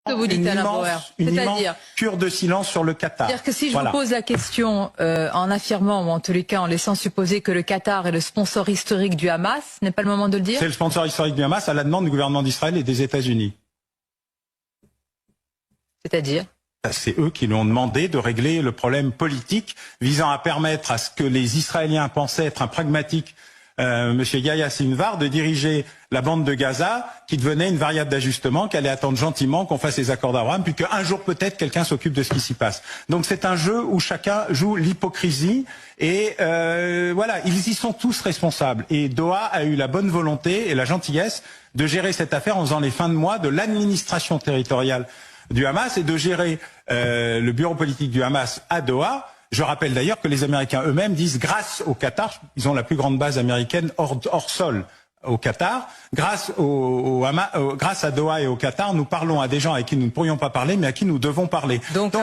que vous dites, Alain Bauer. Une immense cure de silence sur le Qatar. C'est-à-dire que si je vous pose la question en affirmant, ou en tous les cas en laissant supposer que le Qatar est le sponsor historique du Hamas, ce n'est pas le moment de le dire? C'est le sponsor historique du Hamas à la demande du gouvernement d'Israël et des États-Unis. C'est-à-dire? C'est eux qui lui ont demandé de régler le problème politique visant à permettre à ce que les Israéliens pensaient être un pragmatique Monsieur Yahya Sinwar de diriger la bande de Gaza, qui devenait une variable d'ajustement, qu'elle allait attendre gentiment qu'on fasse les accords d'Abraham, puis qu'un jour peut-être quelqu'un s'occupe de ce qui s'y passe. Donc c'est un jeu où chacun joue l'hypocrisie et voilà, ils y sont tous responsables. Et Doha a eu la bonne volonté et la gentillesse de gérer cette affaire en faisant les fins de mois de l'administration territoriale du Hamas et de gérer le bureau politique du Hamas à Doha. Je rappelle d'ailleurs que les Américains eux-mêmes disent grâce au Qatar, ils ont la plus grande base américaine hors sol au Qatar, grâce à Doha et au Qatar, nous parlons à des gens avec qui nous ne pourrions pas parler, mais à qui nous devons parler. Donc